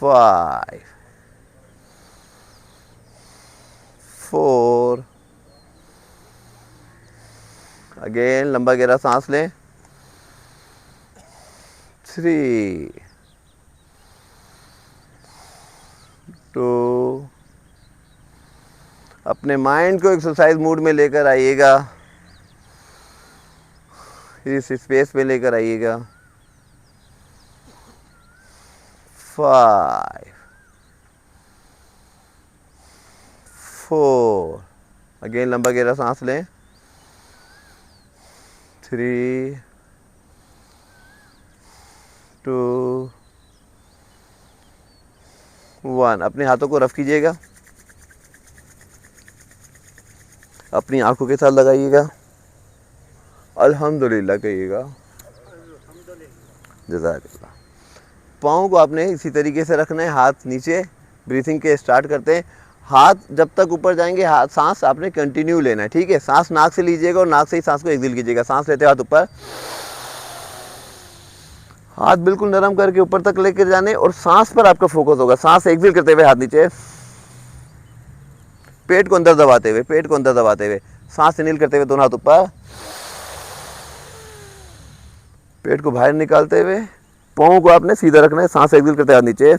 5 4 again लंबा गहरा सांस लें 3 2 अपने माइंड को एक्सरसाइज मूड में लेकर आइएगा, इस स्पेस पे लेकर आइएगा 5 4 अगेन लंबा गहरा सांस लें 3 2 1 अपने हाथों को रफ कीजिएगा, अपनी आंखों के साथ लगाइएगा, अल्हम्दुलिल्लाह कहिएगा, जज़ाकल्लाह। पाँव को आपने इसी तरीके से रखना है, हाथ नीचे, ब्रीथिंग के स्टार्ट करते हैं, हाथ जब तक ऊपर जाएंगे, हाथ सांस आपने कंटिन्यू लेना है, ठीक है। सांस नाक से लीजिएगा और नाक से ही सांस को एक्सहेल कीजिएगा। सांस लेते हाथ ऊपर, हाथ बिल्कुल नरम करके ऊपर तक लेकर जाने और सांस पर आपका फोकस होगा। सांस एक्सहेल करते हुए हाथ नीचे, पेट को अंदर दबाते हुए, पेट को अंदर दबाते हुए, सांस इनहेल करते हुए दोनों हाथ ऊपर, पेट को बाहर निकालते हुए, पाँव को आपने सीधा रखना है, सांस एक्सहेल करते हाथ नीचे,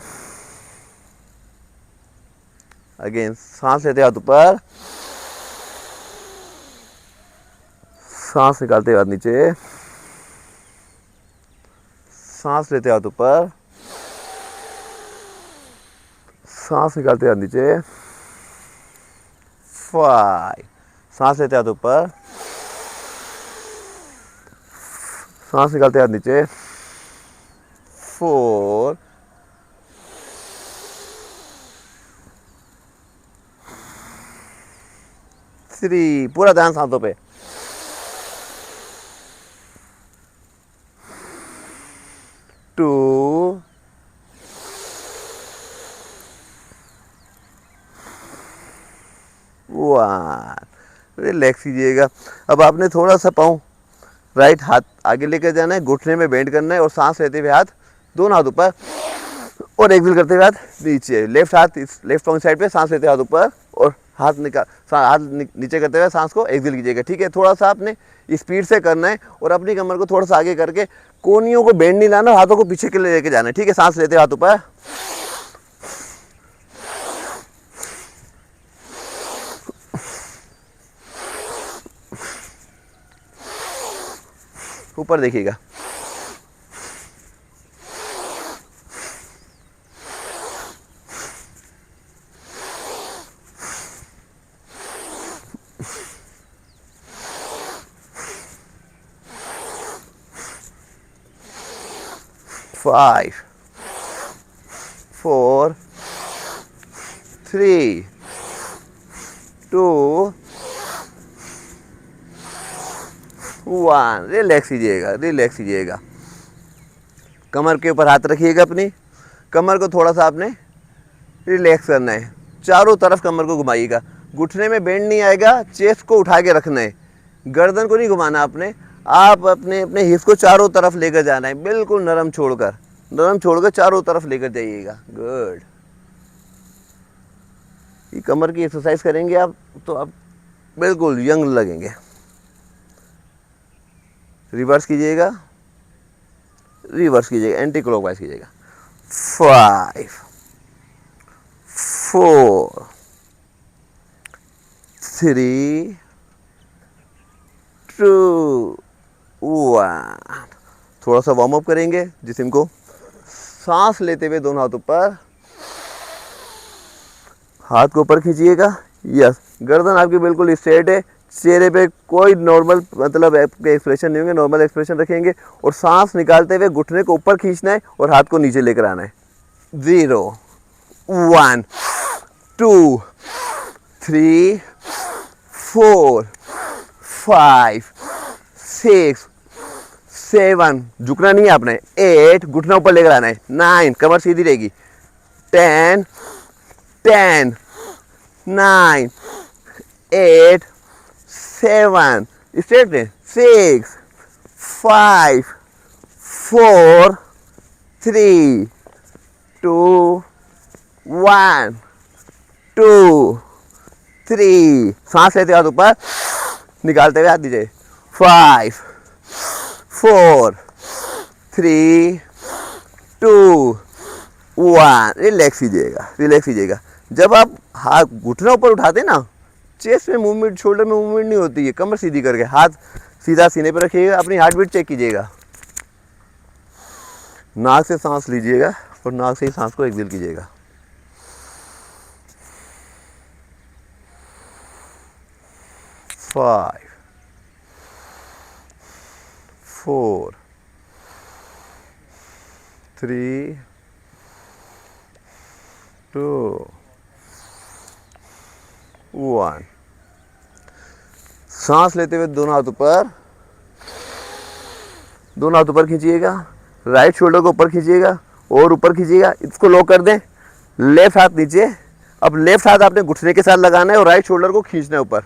अगेन सांस लेते हाथ ऊपर, सांस निकालते हाथ नीचे, सांस लेते हाथ ऊपर, सांस निकालते हाथ नीचे 5 सांस लेते हाथ ऊपर, सांस निकालते हाथ नीचे 4 3 पूरा ध्यान सांसों पे 2 1 रिलैक्स कीजिएगा। अब आपने थोड़ा सा पाँव राइट हाथ आगे लेकर जाना है, घुटने में बेंड करना है और सांस लेते हुए हाथ, दोनों हाथ ऊपर और एक्सहेल करते हुए हाथ नीचे, लेफ्ट हाथ इस लेफ्ट पाँव साइड पे, सांस लेते हाथ ऊपर और हाथ नीचे करते हुए सांस को एक्सहेल कीजिएगा, ठीक है। थोड़ा सा आपने स्पीड से करना है और अपनी कमर को थोड़ा सा आगे करके कोहनियों को बेंड नहीं लाना, हाथों को पीछे के लिए लेके जाना है, ठीक है। सांस लेते हाथ ऊपर, ऊपर देखिएगा, फाइव 4 3 2 1 रिलैक्स कीजिएगा, रिलैक्स कीजिएगा। कमर के ऊपर हाथ रखिएगा, अपनी कमर को थोड़ा सा आपने रिलैक्स करना है, चारों तरफ कमर को घुमाइएगा, घुटने में बेंड नहीं आएगा, चेस्ट को उठा के रखना है, गर्दन को नहीं घुमाना आपने, आप अपने अपने हिप्स को चारों तरफ लेकर जाना है, बिल्कुल नरम छोड़कर चारों तरफ लेकर जाइएगा। गुड। ये कमर की एक्सरसाइज करेंगे आप तो आप बिल्कुल यंग लगेंगे। रिवर्स कीजिएगा, एंटी क्लॉकवाइज कीजिएगा। 5 4 3 2 1 थोड़ा सा वार्म अप करेंगे जिस्म को, सांस लेते हुए दोनों हाथ ऊपर, हाथ को ऊपर खींचिएगा, यस। गर्दन आपकी बिल्कुल स्ट्रेट है, चेहरे पे कोई नॉर्मल मतलब एक्सप्रेशन नहीं होंगे, नॉर्मल एक्सप्रेशन रखेंगे और सांस निकालते हुए घुटने को ऊपर खींचना है और हाथ को नीचे लेकर आना है। 0 1 2 3 4 5 6 7 झुकना नहीं है आपने, 8 घुटना ऊपर लेकर आना है, 9 कमर सीधी रहेगी, 10 9 8 7 स्ट्रेट है, 6 5 4 3 2 1 2 3, सांस लेते हाथ ऊपर, निकालते हुए हाथ नीचे, 5 4 3 2 1, रिलैक्स कीजिएगा, रिलैक्स कीजिएगा। जब आप हाथ घुटना ऊपर उठाते ना, चेस्ट में मूवमेंट, शोल्डर में मूवमेंट नहीं होती है। कमर सीधी करके हाथ सीधा सीने पर रखिएगा, अपनी हार्ट बीट चेक कीजिएगा, नाक से सांस लीजिएगा और नाक से ही सांस को एक्सहेल कीजिएगा। 5 4 3 2 1, सांस लेते हुए दोनों हाथ ऊपर, दोनों हाथ ऊपर खींचिएगा, राइट शोल्डर को ऊपर खींचिएगा और ऊपर खींचिएगा। इसको लॉक कर दें, लेफ्ट हाथ नीचे। अब लेफ्ट हाथ आपने घुटने के साथ लगाना है और राइट शोल्डर को खींचना है ऊपर,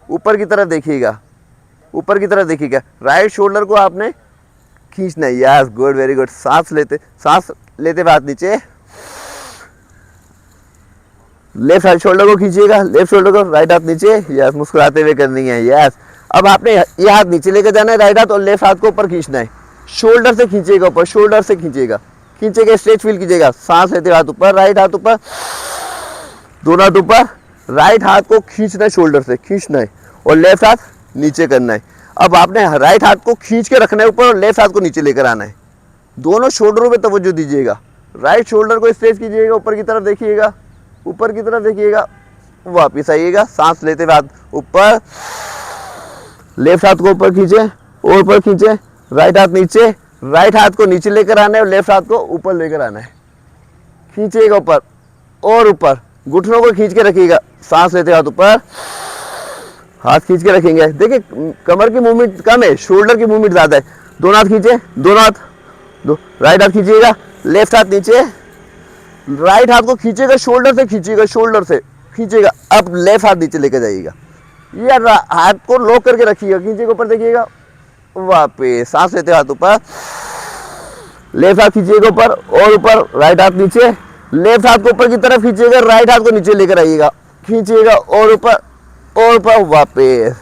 ऊपर की तरफ देखिएगा, ऊपर की तरफ देखिएगा। राइट शोल्डर को आपने खींचना है। Yes, good, very good. सांस लेते हुए हाथ नीचे, लेफ्ट हाथ शोल्डर को खींचिएगा, लेफ्ट शोल्डर को, राइट हाथ नीचे। यस, मुस्कुराते हुए करनी है। यस, अब आपने ये हाथ नीचे लेकर जाना है, राइट हाथ, और लेफ्ट हाथ को ऊपर खींचना है। शोल्डर से खींचिएगा ऊपर, शोल्डर से खींचिएगा, खींचेगा, स्ट्रेच फील कीजिएगा। सांस लेते हुए हाथ ऊपर, राइट हाथ ऊपर, दोनों हाथ ऊपर, राइट हाथ को खींचना है, शोल्डर से खींचना है और लेफ्ट हाथ नीचे करना है। अब आपने राइट हाथ को खींच के रखना है ऊपर और लेफ्ट हाथ को नीचे लेकर आना है। दोनों शोल्डरों पे तवज्जो दीजिएगा। राइट शोल्डर को स्ट्रेच कीजिएगा, ऊपर की तरफ देखिएगा, ऊपर की तरफ देखिएगा, वापिस आइएगा। सांस लेते हुए हाथ ऊपर, लेफ्ट हाथ को ऊपर खींचे और ऊपर खींचे, राइट हाथ नीचे, राइट हाथ को नीचे लेकर आना है और लेफ्ट हाथ को ऊपर लेकर आना है। खींचिएगा ऊपर और ऊपर, घुटनों को खींच के रखिएगा। सांस लेते हाथ ऊपर, हाथ खींच के रखेंगे। देखिए कमर की मूवमेंट कम है, शोल्डर की मूवमेंट ज्यादा है। दोनों हाथ खींचे, दोनों हाथ, राइट हाथ खींचिएगा, लेफ्ट हाथ नीचे, राइट हाथ को खींचेगा, शोल्डर से खींचिएगा, शोल्डर से खींचेगा। अब लेफ्ट हाथ नीचे लेकर जाइएगा, ये हाथ को लॉक करके रखिएगा, खींचेगा ऊपर देखिएगा, वापिस। सांस लेते हाथ ऊपर, लेफ्ट हाथ खींचिएगा ऊपर और ऊपर, राइट हाथ नीचे, लेफ्ट हाथ को ऊपर की तरफ खींचिएगा, राइट हाथ को नीचे लेकर आइएगा, खींचिएगा और ऊपर वापिस।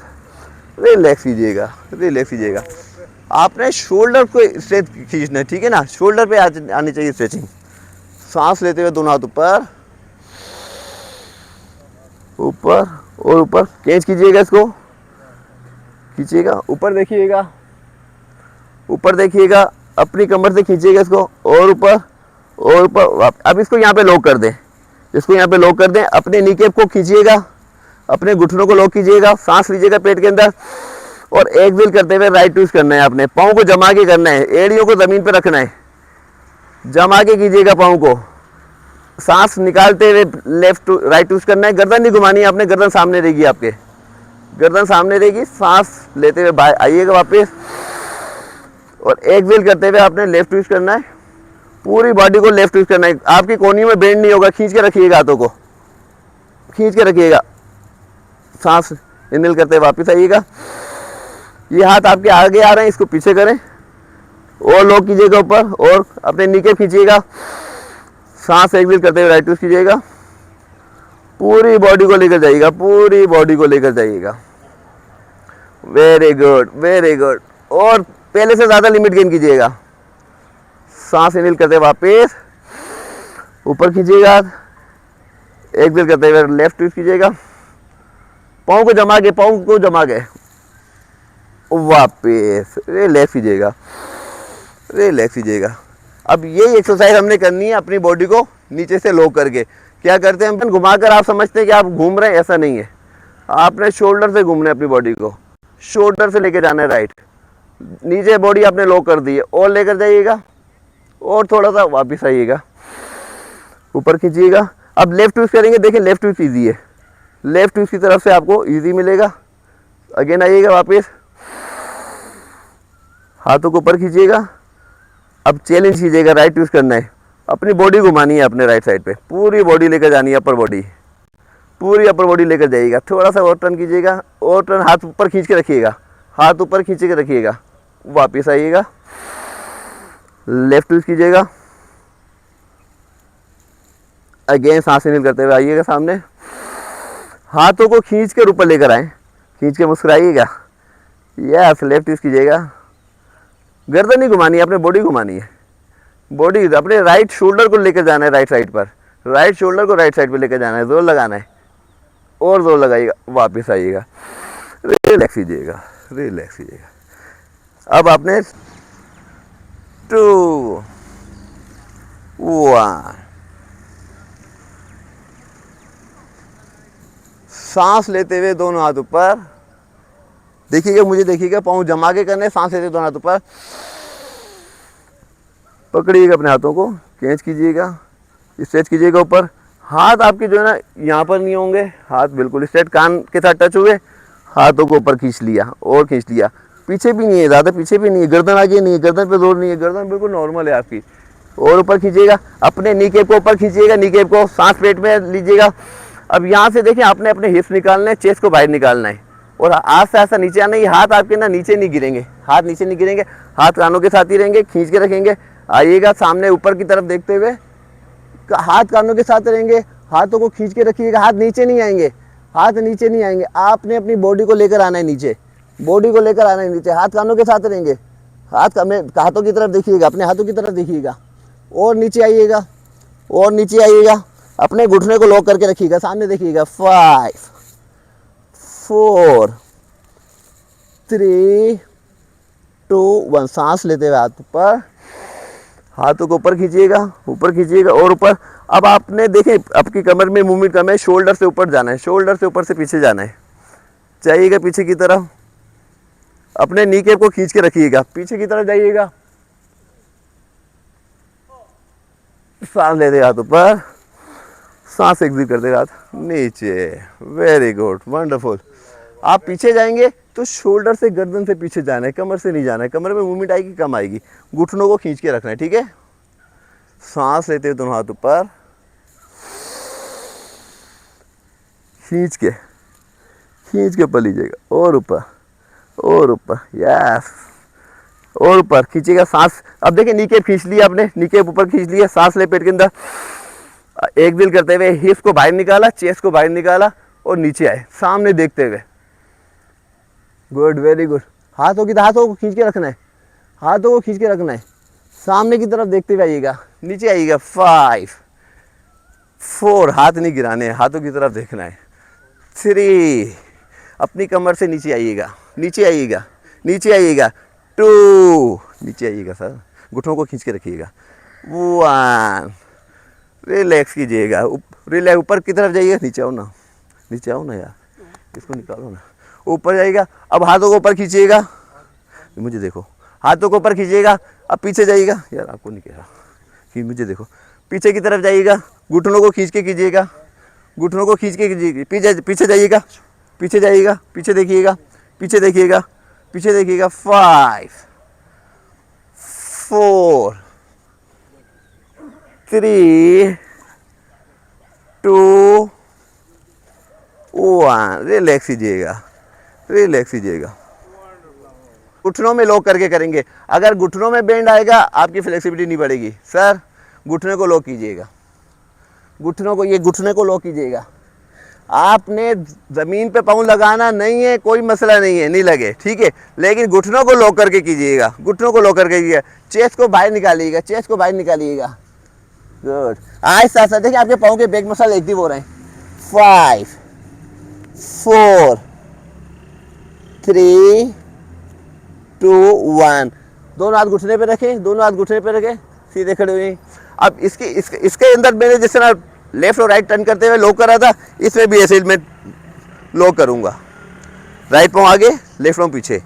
रिलैक्स कीजिएगा, रिलैक्स कीजिएगा। आपने शोल्डर को स्ट्रेच खींचना है, ठीक है ना, शोल्डर पे आनी चाहिए स्ट्रेचिंग। सांस लेते हुए दोनों हाथ ऊपर, ऊपर और ऊपर, कैच कीजिएगा, इसको खींचिएगा, ऊपर देखिएगा, ऊपर देखिएगा, अपनी कमर से खींचिएगा इसको और ऊपर और ऊपर। अब इसको यहाँ पे लॉक कर दें, इसको यहाँ पे लॉक कर दें। अपने नी कैप को खींचिएगा, अपने घुटनों को लॉक कीजिएगा, सांस लीजिएगा पेट के अंदर और एक्सहेल करते हुए राइट ट्विस्ट करना है। आपने पाँव को जमा के करना है, एड़ियों को जमीन पे रखना है, जमा के कीजिएगा पाँव को। सांस निकालते हुए लेफ्ट राइट ट्विस्ट करना है। गर्दन नहीं घुमानी है आपने, गर्दन सामने रहेगी, आपके गर्दन सामने रहेगी। सांस लेते हुए बाहर आइएगा वापस और एक्सहेल करते हुए आपने लेफ्ट ट्विस्ट करना है। पूरी बॉडी को लेफ्ट ट्विस्ट करना है। आपकी कोहनी में बेंड नहीं होगा, खींच के रखिएगा, हाथों को खींच के रखिएगा। सांस इनहेल करते हुए वापस आइएगा। ये हाथ आपके आगे आ रहे हैं, इसको पीछे करें और लॉक कीजिएगा ऊपर और अपने नी कैप खींचिएगा। सांस एक्सहेल करते हुए राइट ट्विस्ट कीजिएगा। पूरी बॉडी को लेकर जाइएगा, पूरी बॉडी को लेकर जाइएगा। Very good, very good. और पहले से ज्यादा लिमिट गेन कीजिएगा। सांस इनहेल करते हुए वापस ऊपर खींचिएगा, एक्सहेल करते हुए लेफ्ट ट्विस्ट कीजिएगा। पाँव को जमा के, पाँव को जमा के वापस रिलैक्स कीजिएगा, रिलैक्स कीजिएगा। अब यही एक्सरसाइज हमने करनी है अपनी बॉडी को नीचे से लो करके। क्या करते हैं हम, घुमाकर आप समझते हैं कि आप घूम रहे हैं, ऐसा नहीं है। आपने शोल्डर से घूमना है अपनी बॉडी को, शोल्डर से लेके जाना है राइट। नीचे बॉडी आपने लो कर दी है और लेकर जाइएगा और थोड़ा सा वापस आइएगा, ऊपर खींचिएगा। अब लेफ्ट ट्विस्ट करेंगे। देखिए लेफ्ट ट्विस्ट ईजी है, लेफ्ट ट्विस्ट की तरफ से आपको ईजी मिलेगा। अगेन आइएगा वापस, हाथों को ऊपर खींचिएगा। अब चैलेंज कीजिएगा, राइट ट्विस्ट करना है, अपनी बॉडी घुमानी है अपने राइट साइड पे, पूरी बॉडी लेकर जानी है, अपर बॉडी, पूरी अपर बॉडी लेकर जाइएगा। थोड़ा सा और टर्न कीजिएगा और टर्न, हाथ ऊपर खींच के रखिएगा, हाथ ऊपर खींच के रखिएगा। वापस आइएगा, लेफ्ट ट्विस्ट कीजिएगा, अगेन सांस इनहेल करते हुए आइएगा सामने, हाथों को खींच कर ऊपर लेकर आए, खींच के मुस्कुराइएगा, यस लेफ्ट ट्विस्ट कीजिएगा, गर्दन नहीं घुमानी है, अपने बॉडी घुमानी है, बॉडी अपने राइट शोल्डर को लेकर जाना है राइट साइड पर, राइट शोल्डर को राइट साइड पर लेकर जाना है, जोर लगाना है और जोर लगाइएगा, वापस आइएगा, रिलैक्स कीजिएगा, रिलैक्स कीजिएगा। अब आपने 2 1 सांस लेते हुए दोनों हाथ ऊपर, देखिएगा मुझे, देखिएगा पाँव जमा के करने, सांस लेते दोनों हाथ ऊपर, पकड़िएगा अपने हाथों को, कैच कीजिएगा, स्ट्रेच कीजिएगा ऊपर, हाथ आपके जो है ना यहाँ पर नहीं होंगे, हाथ बिल्कुल स्ट्रेट कान के साथ टच हुए, हाथों को ऊपर खींच लिया और खींच लिया, पीछे भी नहीं है, ज़्यादा पीछे भी नहीं है, गर्दन आगे नहीं है, गर्दन पे जोर नहीं है, गर्दन बिल्कुल नॉर्मल है आपकी, और ऊपर खींचिएगा, अपने नी कैप को ऊपर खींचिएगा, नी कैप को सांस पेट में लीजिएगा। अब यहाँ से देखिए आपने अपने हिप्स निकालना है, चेस्ट को बाहर निकालना है और आस्ते आस्ते नीचे आना है, हाथ आपके ना नीचे नहीं गिरेंगे, हाथ नीचे नहीं गिरेंगे, हाथ कानों के साथ ही रहेंगे, खींच के रखेंगे, आइएगा सामने ऊपर की तरफ देखते हुए, हाथ कानों के साथ रहेंगे, हाथों को खींच के रखिएगा, हाथ नीचे नहीं आएंगे, हाथ नीचे नहीं आएंगे, आपने अपनी बॉडी को लेकर आना है नीचे, बॉडी को लेकर आना है नीचे, हाथ कानों के साथ रहेंगे, हाथों की तरफ देखिएगा, अपने हाथों की तरफ देखिएगा और नीचे आइएगा, और नीचे आइएगा, अपने घुटने को लॉक करके रखिएगा, सामने देखिएगा, 5 4 3 2 1 सांस लेते हुए हाथ ऊपर, हाथों को ऊपर खींचिएगा, ऊपर खींचिएगा और ऊपर। अब आपने देखें आपकी कमर में मूवमेंट कम है, शोल्डर से ऊपर जाना है, शोल्डर से ऊपर से पीछे जाना है, जाइएगा पीछे की तरफ, अपने नी कैप को खींच के रखिएगा, पीछे की तरफ जाइएगा, सांस लेते हाथ ऊपर, सांस एग्जिट करते हाथ नीचे, वेरी गुड, वंडरफुल। आप पीछे जाएंगे तो शोल्डर से गर्दन से पीछे जाना है, कमर से नहीं जाना है, कमर में मूवमेंट आएगी कम आएगी, घुटनों को खींच के रखना है, ठीक है। सांस लेते हुए दोनों हाथ ऊपर, खींच के ऊपर लीजिएगा और ऊपर और ऊपर, यस और ऊपर खींचिएगा सांस। अब देखिए नी कैप खींच लिया आपने, नी कैप ऊपर खींच लिया, सांस ले पेट के अंदर, एक दिल करते हुए हिप्स को बाहर निकाला, चेस्ट को बाहर निकाला और नीचे आए सामने देखते हुए, गुड वेरी गुड। हाथों को खींच के रखना है, हाथों को खींच के रखना है, सामने की तरफ देखते हुए आइएगा, नीचे आइएगा, 5 4 हाथ नहीं गिराने, हाथों की तरफ देखना है, 3 अपनी कमर से नीचे आइएगा, नीचे आइएगा, नीचे आइएगा, 2 नीचे आइएगा सर, घुटनों को खींच के रखिएगा, 1 रिलैक्स कीजिएगा, रिलैक्स, ऊपर की तरफ जाइएगा, नीचे आओ ना यार, इसको निकालो ना, ऊपर जाइएगा। अब हाथों को ऊपर खींचिएगा, मुझे देखो, हाथों को ऊपर खींचिएगा, अब पीछे जाइएगा, यार आपको नहीं कह रहा कि मुझे देखो, पीछे की तरफ जाइएगा, घुटनों को खींच के कीजिएगा, घुटनों को खींच के कीजिएगा, पीछे जाइएगा, पीछे जाइएगा, पीछे देखिएगा, पीछे देखिएगा, पीछे देखिएगा, 5 4 3 2 1 रिलैक्स कीजिएगा, रिलैक्स कीजिएगा। घुटनों में लॉक करके करेंगे, अगर घुटनों में बेंड आएगा आपकी फ्लेक्सिबिलिटी नहीं बढ़ेगी। सर घुटने को लॉक कीजिएगा, घुटनों को, ये घुटने को लॉक कीजिएगा, आपने जमीन पे पाँव लगाना नहीं है, कोई मसला नहीं है, नहीं लगे ठीक है, लेकिन घुटनों को लॉक करके कीजिएगा, घुटनों को लॉक करके कीजिएगा, चेस्ट को बाहर निकालिएगा, चेस्ट को बाहर निकालिएगा, गुड। आहिस्ता आहिस्ता देखिए आपके पाँव के बैक मसल एक्टिव हो रहे हैं, 5 4 3 2 1 दोनों हाथ घुटने पे रखें, दोनों हाथ घुटने पे रखें, सीधे खड़े हुए। अब इसके अंदर मैंने जिस तरह लेफ्ट और राइट टर्न करते हुए लॉक करा था, इसमें भी ऐसे मैं लॉक करूंगा, राइट पाँव आगे, लेफ्ट पाँव पीछे,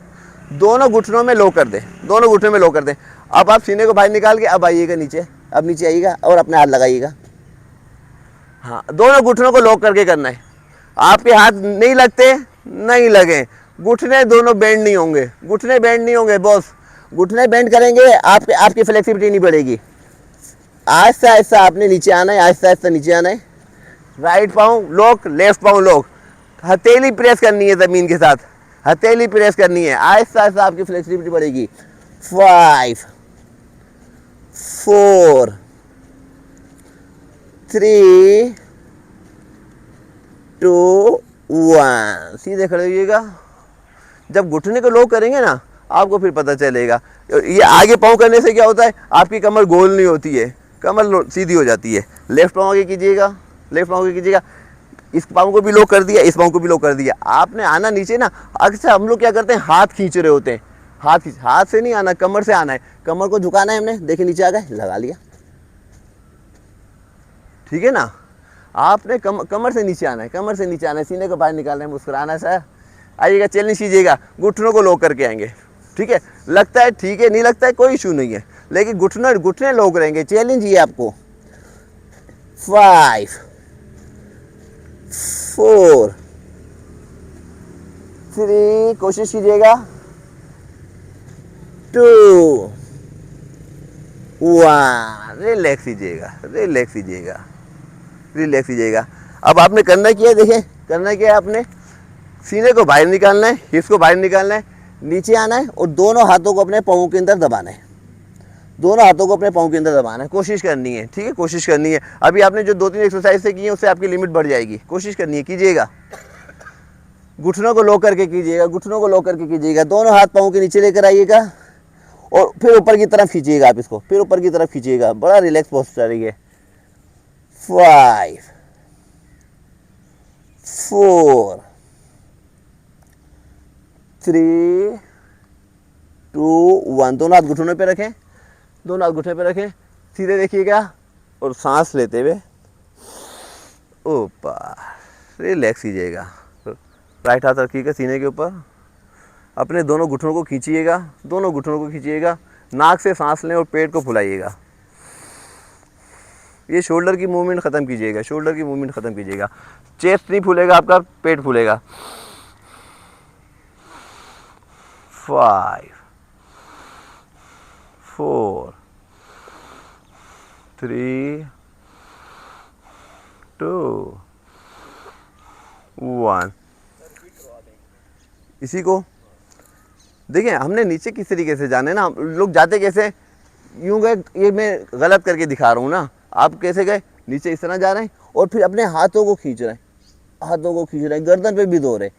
दोनों घुटनों में लॉक कर दें, दोनों घुटनों में लॉक कर दें। अब आप सीने को बाहर निकाल के अब आइएगा नीचे, अब नीचे आइएगा और अपने हाथ लगाइएगा, हाँ दोनों घुटनों को लॉक करके करना है। आपके हाथ नहीं लगते, नहीं लगे, घुटने दोनों बेंड नहीं होंगे, घुटने बेंड नहीं होंगे बॉस, घुटने बेंड करेंगे आपकी फ्लेक्सिबिलिटी नहीं बढ़ेगी। आहिस्ता आहिस्ता आपने नीचे आना है, आहिस्ता आहिस्ता नीचे आना है, राइट पाँव लॉक, लेफ्ट पाँव लॉक, हथेली प्रेस करनी है ज़मीन के साथ, हथेली प्रेस करनी है, आहिस्ता आहिस्ता आपकी फ्लेक्सिबिलिटी बढ़ेगी। 5 4 3 2 1, सीधे खड़े होइएगा। जब घुटने को लॉक करेंगे ना, आपको फिर पता चलेगा। ये आगे पाँव करने से क्या होता है, आपकी कमर गोल नहीं होती है, कमर सीधी हो जाती है। लेफ्ट पाँव आगे कीजिएगा, लेफ्ट पाँव आगे कीजिएगा। इस पाँव को भी लॉक कर दिया, इस पाँव को भी लॉक कर दिया। आपने आना नीचे ना, अक्सर हम लोग क्या करते हैं, हाथ खींच रहे होते हैं। हाथ से नहीं आना, कमर से आना है। कमर को झुकाना है हमने, देखिए नीचे आ गए, लगा लिया, ठीक है ना। आपने कमर से नीचे आना है, कमर से नीचे आना है, सीने को बाहर निकालना है, मुस्कुराना है सर। आइएगा, चैलेंज कीजिएगा, घुटनों को लॉक करके आएंगे, ठीक है। लगता है ठीक है, नहीं लगता है कोई इशू नहीं है, लेकिन घुटने लॉक रहेंगे। चैलेंज ये आपको। 5 4 3, कोशिश कीजिएगा, 2 1, रिलैक्स कीजिएगा, रिलैक्स कीजिएगा, रिलैक्स कीजिएगा। अब आपने करना क्या है, देखें करना क्या है, आपने सीने को बाहर निकालना है, हिप्स को बाहर निकालना है, नीचे आना है और दोनों हाथों को अपने पाँव के अंदर दबाना है। दोनों हाथों को अपने पाँव के अंदर दबाना है, कोशिश करनी है, ठीक है, कोशिश करनी है। अभी आपने जो 2-3 एक्सरसाइज से की है, उससे आपकी लिमिट बढ़ जाएगी। कोशिश करनी है, कीजिएगा। घुटनों को लॉक करके कीजिएगा, घुटनों को लॉक करके कीजिएगा। दोनों हाथ पाँव के नीचे लेकर आइएगा और फिर ऊपर की तरफ खींचिएगा। आप इसको फिर ऊपर की तरफ खींचिएगा, बड़ा रिलैक्स पोस्चर है ये। 5 4 3 2 1, दोनों हाथ घुटनों पे रखें, दोनों हाथ घुटने पे रखें, सीधे देखिएगा और सांस लेते हुए ऊपर रिलैक्स कीजिएगा। राइट हाथ रखिएगा सीने के ऊपर, अपने दोनों घुटनों को खींचिएगा, दोनों घुटनों को खींचिएगा, नाक से सांस लें और पेट को फुलाइएगा। ये शोल्डर की मूवमेंट ख़त्म कीजिएगा, शोल्डर की मूवमेंट ख़त्म कीजिएगा। चेस्ट नहीं फूलेगा आपका, पेट फूलेगा। 5 4 3 2 1। इसी को देखिए, हमने नीचे किस तरीके से जाने ना, लोग जाते कैसे, यूं गए, ये मैं गलत करके दिखा रहा हूँ ना। आप कैसे गए, नीचे इस तरह जा रहे हैं और फिर अपने हाथों को खींच रहे हैं, हाथों को खींच रहे हैं, गर्दन पे भी दो रहे।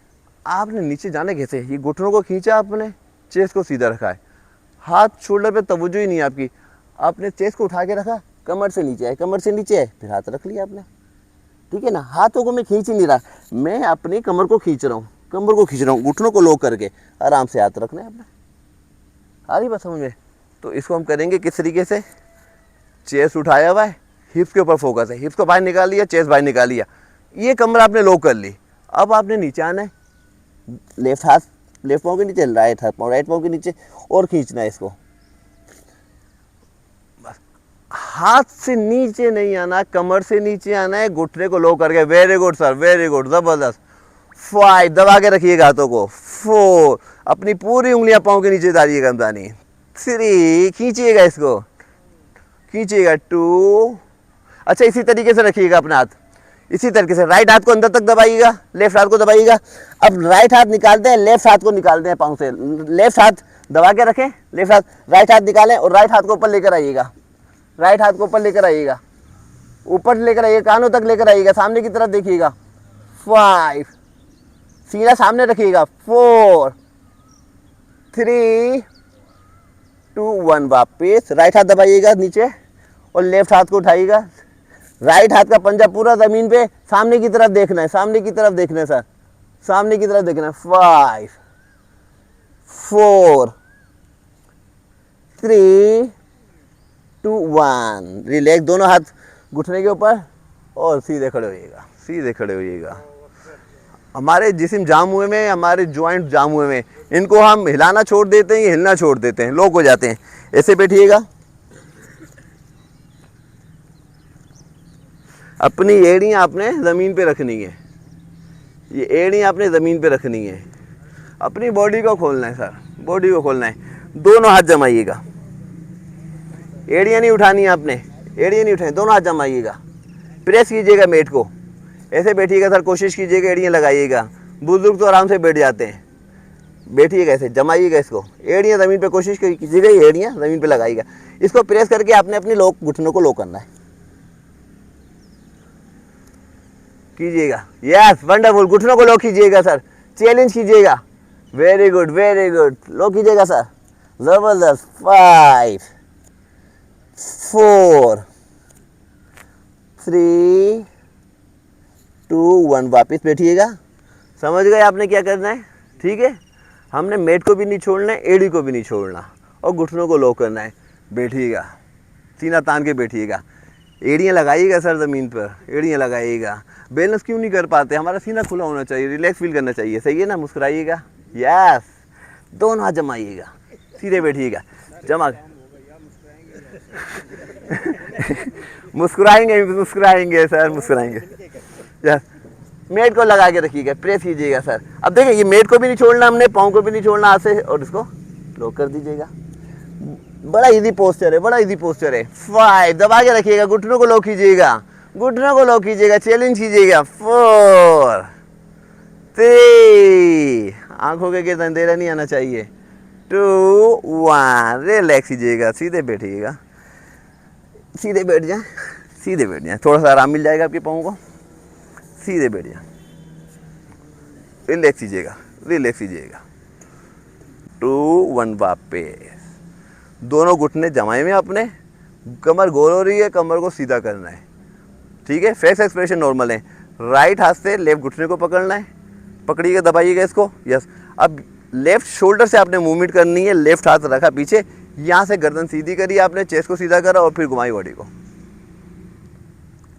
आपने नीचे जाने कैसे, ये घुटनों को खींचा आपने, चेस्ट को सीधा रखा है, हाथ शोल्डर पे तवज्जो ही नहीं आपकी। आपने चेस्ट को उठा के रखा, कमर से नीचे है, कमर से नीचे है, फिर हाथ रख लिया आपने, ठीक है ना। हाथों को मैं खींच ही नहीं रहा, मैं अपनी कमर को खींच रहा हूँ, कमर को खींच रहा हूँ, घुटनों को लॉक करके आराम से हाथ रखना है आपने। आ रही बात समझ में। तो इसको हम करेंगे किस तरीके से, चेस्ट उठाया हुआ है, हिप्स के ऊपर फोकस है, हिप्स को बाहर निकाल लिया, चेस्ट बाहर निकाल लिया, ये कमर आपने लॉक कर ली। अब आपने नीचे आना है, लेफ्ट हाथ लेफ्ट पाँव के नीचे, राइट हाथ पाँव राइट पाँव के नीचे और खींचना है इसको। बस हाथ से नीचे नहीं आना, कमर से नीचे आना है, घुटने को लॉक करके। Very good sir, very good, जबरदस्त। 5, दबा के रखिएगा हाथों को। 4, अपनी पूरी उंगलियां पाँव के नीचे डालिएगा हमदानी। 3, खींचिएगा इसको, खींचिएगा। 2, अच्छा इसी तरीके से रखिएगा अपना हाथ, इसी तरीके से। राइट हाथ को अंदर तक दबाइएगा, लेफ्ट हाथ को दबाइएगा। अब राइट हाथ निकालते हैं, लेफ्ट हाथ को निकालते हैं पाँव से। लेफ्ट हाथ दबा के रखें, लेफ्ट हाथ, राइट हाथ निकालें और राइट हाथ को ऊपर लेकर आइएगा, राइट हाथ को ऊपर लेकर आइएगा, ऊपर लेकर आइएगा, कानों तक लेकर आइएगा, सामने की तरफ देखिएगा। 5, सीना सामने रखिएगा। 4 3 2 1, वापिस राइट हाथ दबाइएगा नीचे और लेफ्ट हाथ को उठाइएगा। राइट हाथ का पंजा पूरा जमीन पे, सामने की तरफ देखना है, सामने की तरफ देखना है सर, सामने की तरफ देखना है। 5 4 3 2 1, रिलैक्स। दोनों हाथ घुटने के ऊपर और सीधे खड़े होइएगा, सीधे खड़े होइएगा। हमारे जिस्म जाम हुए में, हमारे जॉइंट जाम हुए में, इनको हम हिलाना छोड़ देते हैं, हिलना छोड़ देते हैं, लॉक हो जाते हैं। ऐसे बैठिएगा, अपनी एड़ियाँ आपने ज़मीन पे रखनी है, ये एड़ियाँ आपने ज़मीन पे रखनी है। अपनी बॉडी को खोलना है सर, बॉडी को खोलना है। दोनों हाथ जमाइएगा, एड़ियाँ नहीं उठानी है आपने, एड़ियाँ नहीं उठानी, दोनों हाथ जमाइएगा। प्रेस कीजिएगा मेट को, ऐसे बैठिएगा सर, कोशिश कीजिएगा एड़ियाँ लगाइएगा। बुजुर्ग तो आराम से बैठ जाते हैं, बैठिएगा ऐसे, जमाइएगा इसको, एड़ियाँ ज़मीन पे, कोशिश कीजिएगा एड़ियाँ ज़मीन पे लगाइएगा। इसको प्रेस करके आपने अपनी घुटनों को लो करना है। कीजिएगा, यस वंडरफुल। घुटनों को लो कीजिएगा सर, चैलेंज कीजिएगा, वेरी गुड वेरी गुड, लो कीजिएगा सर, जबरदस्त। 5 4 3 2 1, वापिस बैठिएगा। समझ गए आपने क्या करना है, ठीक है। हमने मेट को भी नहीं छोड़ना है, एड़ी को भी नहीं छोड़ना, और घुटनों को लो करना है। बैठिएगा, सीना तान के बैठिएगा, एड़ियाँ लगाइएगा सर ज़मीन पर, एड़ियाँ लगाइएगा। बैलेंस क्यों नहीं कर पाते, हमारा सीना खुला होना चाहिए, रिलैक्स फील करना चाहिए, सही है ना। मुस्कुराइएगा, यस, दोनों हाथ जमाइएगा, सीधे बैठिएगा, जमा मुस्कुराएंगे मुस्कुराएंगे सर, मुस्कुराएंगे, यस। मेट को लगा के रखिएगा, प्रेस कीजिएगा सर। अब देखिए ये मेट को भी नहीं छोड़ना हमने, पाँव को भी नहीं छोड़ना हाथ से, और इसको लॉक कर दीजिएगा। बड़ा इजी पोस्चर है, बड़ा इजी पोस्चर है। 5, दबा के रखिएगा, घुटनों को लो कीजिएगा, घुटनों को लो कीजिएगा, चैलेंज कीजिएगा। 4 3, आंखों के गिर्द अंधेरा नहीं आना चाहिए। 2 1, रिलैक्स कीजिएगा, सीधे बैठिएगा, सीधे बैठ जाए, सीधे बैठ जाए, थोड़ा सा आराम मिल जाएगा आपके पाँव को, सीधे बैठ जाए, रिलैक्स कीजिएगा, रिलैक्स कीजिएगा। 2 1, वापस, दोनों घुटने जमाए में अपने, कमर गोल हो रही है, कमर को सीधा करना है, ठीक है। फेस एक्सप्रेशन नॉर्मल है। राइट हाथ से लेफ्ट घुटने को पकड़ना है, पकड़िएगा, दबाइएगा इसको, यस। अब लेफ्ट शोल्डर से आपने मूवमेंट करनी है, लेफ्ट हाथ रखा पीछे, यहाँ से गर्दन सीधी करी आपने, चेस्ट को सीधा करा, और फिर घुमाई बॉडी को,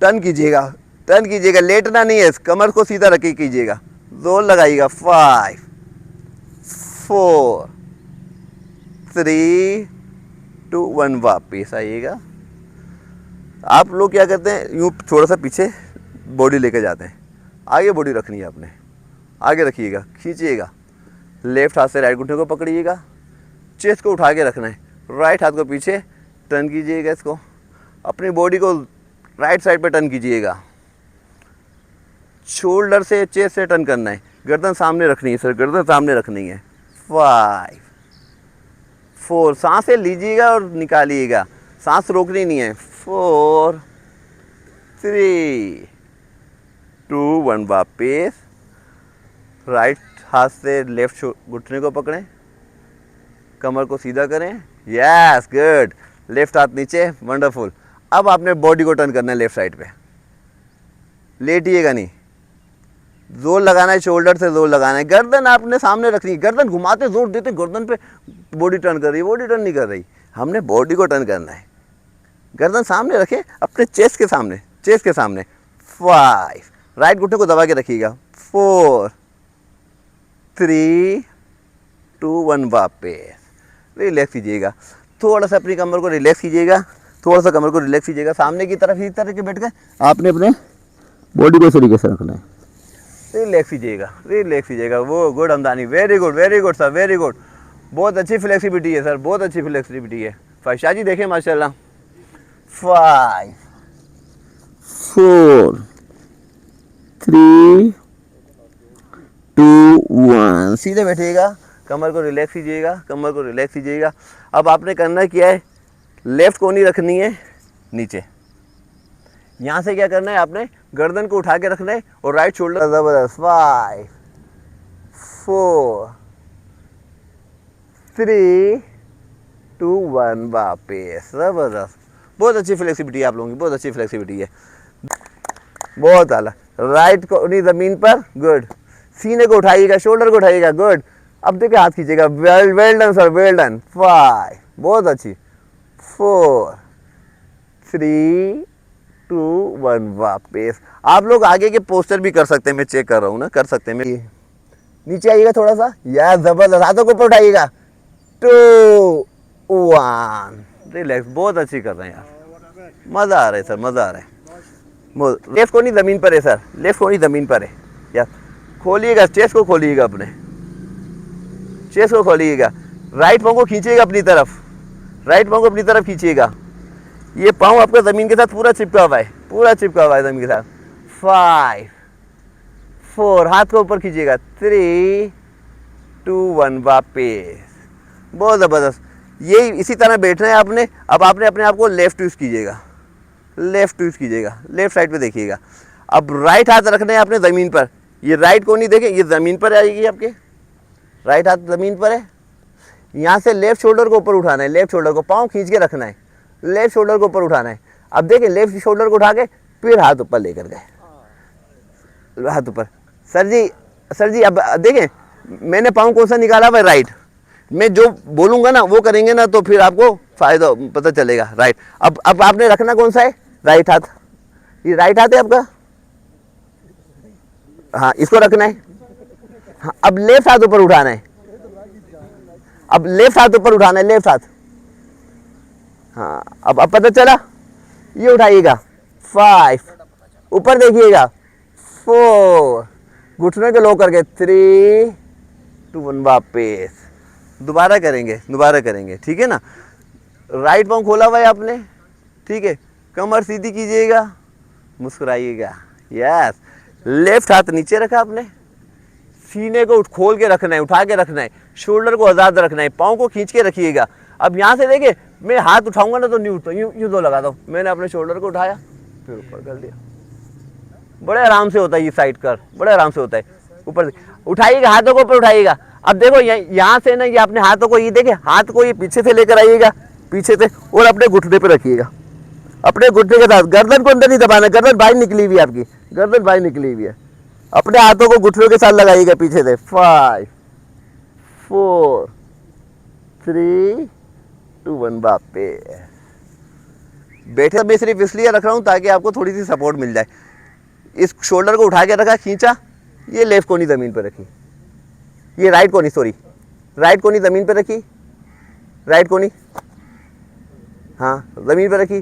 टर्न कीजिएगा, टर्न कीजिएगा, लेटना नहीं है, कमर को सीधा रखी कीजिएगा, जोर लगाइएगा। 5 4 3 2 1, वापिस आइएगा। आप लोग क्या करते हैं, यूँ थोड़ा सा पीछे बॉडी लेके जाते हैं, आगे बॉडी रखनी है आपने, आगे रखिएगा, खींचिएगा, लेफ्ट हाथ से राइट घुटने को पकड़िएगा, चेस्ट को उठा के रखना है, राइट हाथ को पीछे टर्न कीजिएगा, इसको अपनी बॉडी को राइट साइड पे टर्न कीजिएगा, शोल्डर से चेस्ट से टर्न करना है, गर्दन सामने रखनी है सर, गर्दन सामने रखनी है। 5 4, सांसें लीजिएगा और निकालिएगा, सांस रोकनी नहीं है। 4 3 2 1, वापिस, राइट हाथ से लेफ्ट घुटने को पकड़ें, कमर को सीधा करें, यस गुड, लेफ्ट हाथ नीचे, वंडरफुल। अब आपने बॉडी को टर्न करना है लेफ्ट साइड पे, लेटिएगा नहीं, जोर लगाना है, शोल्डर से जोर लगाना है, गर्दन आपने सामने रखनी है, गर्दन घुमाते जोर देते गर्दन पे बॉडी टर्न कर रही है, बॉडी टर्न नहीं कर रही, हमने बॉडी को टर्न करना है, गर्दन सामने रखें, अपने चेस्ट के सामने, चेस्ट के सामने। 5, राइट घुटने को दबा के रखिएगा। 4 3 2 1, वापस, रिलैक्स कीजिएगा, थोड़ा सा अपनी कमर को रिलैक्स कीजिएगा, थोड़ा सा कमर को रिलैक्स कीजिएगा, सामने की तरफ इस तरह के बैठ गए, आपने अपने बॉडी को इस तरीके से रखना है, रिलैक्स कीजिएगा, रिलैक्स कीजिएगा। वो good Hamdani, very good sir, very good, बहुत अच्छी फ्लेक्सिबिलिटी है सर, बहुत अच्छी फ्लेक्सिबिलिटी है। फैशा जी देखें माशाल्लाह। 5 4 3 2 1, सीधे बैठिएगा, कमर को रिलैक्स कीजिएगा, कमर को रिलैक्स कीजिएगा। अब आपने करना क्या है, लेफ्ट कोनी रखनी है नीचे, यहाँ से क्या करना है, आपने गर्दन को उठा के रखना है और राइट शोल्डर, जबरदस्त। 5 4 3 2 1, वापस, जबरदस्त, बहुत अच्छी फ्लेक्सिबिलिटी है आप लोगों की, बहुत अच्छी फ्लेक्सिबिलिटी है, बहुत आला। राइट को नहीं ज़मीन पर, गुड, सीने को उठाइएगा, शोल्डर को उठाइएगा, गुड। अब देखिए हाथ खींचेगा, well done sir, well done. 5, बहुत अच्छी, 4 3 2 1, वापस। आप लोग आगे के पोस्टर भी कर सकते हैं, मैं चेक कर रहा हूँ ना, कर सकते हैं। नीचे आइएगा थोड़ा सा, यार जबरदस्त, हाथों को ऊपर उठाइएगा। 2 1, रिलैक्स, बहुत अच्छी कर रहे हैं यार, मज़ा आ रहा है सर, मज़ा आ रहा है। लेफ्ट को नहीं ज़मीन पर है सर, लेफ्ट को नहीं ज़मीन पर है यार, खोलिएगा, चेस्ट को खोलिएगा, अपने चेस्ट को खोलिएगा, राइट पाँव को खींचिएगा अपनी तरफ, राइट पाँव को अपनी तरफ खींचिएगा, ये पाँव आपका ज़मीन के साथ पूरा चिपका हुआ है, पूरा चिपका हुआ है ज़मीन के साथ। 5 4, हाथ को ऊपर खींचिएगा। 3 2 1, वापस, बहुत ज़बरदस्त। यही इसी तरह बैठना है आपने। अब आपने अपने आप को लेफ्ट ट्विस्ट कीजिएगा, लेफ्ट ट्विस्ट कीजिएगा, लेफ्ट साइड पे देखिएगा। अब राइट हाथ रखना है आपने ज़मीन पर, ये राइट कोनी देखें, ये ज़मीन पर आएगी आपके, राइट हाथ ज़मीन पर है। यहाँ से लेफ्ट शोल्डर को ऊपर उठाना है, लेफ्ट शोल्डर को पाँव खींच के रखना है, लेफ्ट शोल्डर को ऊपर उठाना है। अब देखें लेफ्ट शोल्डर को उठा के फिर हाथ ऊपर लेकर गए, हाथ ऊपर। सर जी अब देखें मैंने पाँव कौन सा निकाला हुआ है, राइट। मैं जो बोलूँगा ना वो करेंगे ना तो फिर आपको फ़ायदा पता चलेगा, राइट। अब आपने रखना कौन सा है, राइट हाथ, ये राइट हाथ है आपका, हाँ इसको रखना है। हाँ अब लेफ्ट हाथ ऊपर उठाना है, अब लेफ्ट हाथ ऊपर उठाना है, लेफ्ट हाथ। हाँ अब पता चला, ये उठाइएगा 5, ऊपर देखिएगा 4, घुटने के लो करके 3 2 1 वापस, दोबारा करेंगे, ठीक है ना। राइट पाँव खोला हुआ है आपने, ठीक है, कमर सीधी कीजिएगा, मुस्कुराइएगा, यस। लेफ्ट हाथ नीचे रखा आपने, सीने को खोल के रखना है, उठा के रखना है, शोल्डर को आज़ाद रखना है, पाँव को खींच के रखिएगा। अब यहाँ से देखिए मैं हाथ उठाऊंगा ना तो नहीं उठता, यूँ तो लगाता हूँ, मैंने अपने शोल्डर को उठाया फिर ऊपर कर दिया, बड़े आराम से होता है ये साइड कर, बड़े आराम से होता है। ऊपर उठाइएगा, हाथों को ऊपर उठाइएगा। अब देखो यहाँ से ना ये अपने हाथों को, ये देखे हाथ को ये पीछे से लेकर आइएगा, पीछे से, और अपने घुटने पे रखिएगा, अपने घुटने के साथ। गर्दन को अंदर नहीं दबाना, गर्दन बाहर निकली हुई है आपकी, गर्दन बाहर निकली हुई है। अपने हाथों को घुटनों के साथ लगाइएगा पीछे से। 5 4 3 2 1 वापस। बैठे मैं सिर्फ इसलिए रख रहा हूँ ताकि आपको थोड़ी सी सपोर्ट मिल जाए। इस शोल्डर को उठा के रखा, खींचा, ये लेफ्ट कोनी ज़मीन पर रखी, ये राइट कोनी, सॉरी राइट कोनी ज़मीन पर रखी, राइट कोनी हाँ ज़मीन पर रखी,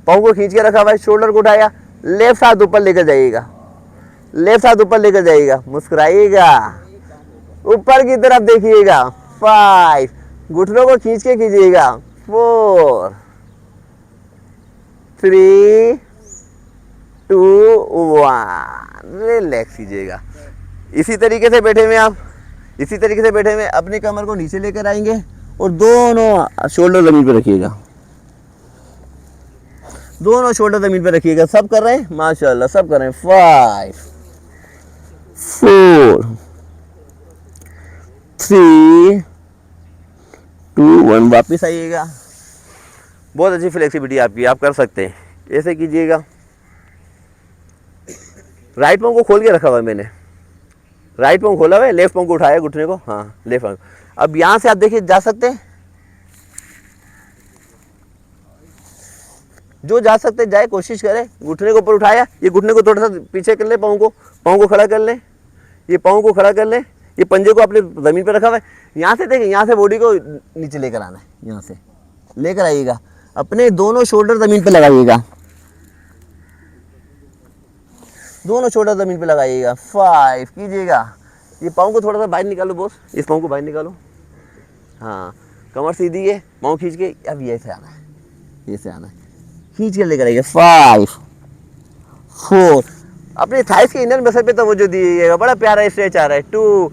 पाँव को खींच के रखा भाई, शोल्डर को उठाया, लेफ्ट हाथ ऊपर लेकर जाइएगा, लेफ्ट हाथ ऊपर लेकर जाइएगा, मुस्कुराइएगा, ऊपर की तरफ देखिएगा। 5, घुटनों को खींच के कीजिएगा। 4 3 2 1, रिलैक्स कीजिएगा। इसी तरीके से बैठे हुए आप, इसी तरीके से बैठे हुए अपनी कमर को नीचे लेकर आएंगे और दोनों शोल्डर ज़मीन पर रखिएगा, दोनों शोल्डर ज़मीन पर रखिएगा। सब कर रहे हैं माशाल्लाह, सब कर रहे हैं। 5 4 3 2 1, वापिस आइएगा। बहुत अच्छी फ्लेक्सिबिलिटी आपकी, आप कर सकते हैं, ऐसे कीजिएगा। राइट पाँव को खोल के रखा हुआ है मैंने, राइट पाँव खोला हुआ है, लेफ्ट पाँव को उठाया घुटने को, हाँ लेफ्ट पाँव। अब यहाँ से आप देखिए जा सकते हैं, जो जा सकते जाए, कोशिश करें। घुटने को ऊपर उठाया, ये घुटने को थोड़ा सा पीछे कर ले, पाँव को खड़ा कर ले, ये पाँव को खड़ा कर ले, ये पंजे को अपने ज़मीन पर रखा हुआ है। यहाँ से देखिए, यहाँ से बॉडी को नीचे लेकर आना है, यहाँ से लेकर आइएगा, अपने दोनों शोल्डर ज़मीन पर लगाइएगा, दोनों शोल्डर ज़मीन पे लगाइएगा। 5 कीजिएगा। ये पाँव को थोड़ा सा बाहर निकालो बॉस, इस पाँव को बाहर निकालो, हाँ कमर सीधी है, पाँव खींच के, अब ये से आना है, ये से आना है, खींच के लेकर आइएगा। 5 4, अपने थाइस के इनर मसल पे तवज्जो दीजिएगा, बड़ा प्यारा स्ट्रेच आ रहा है। 2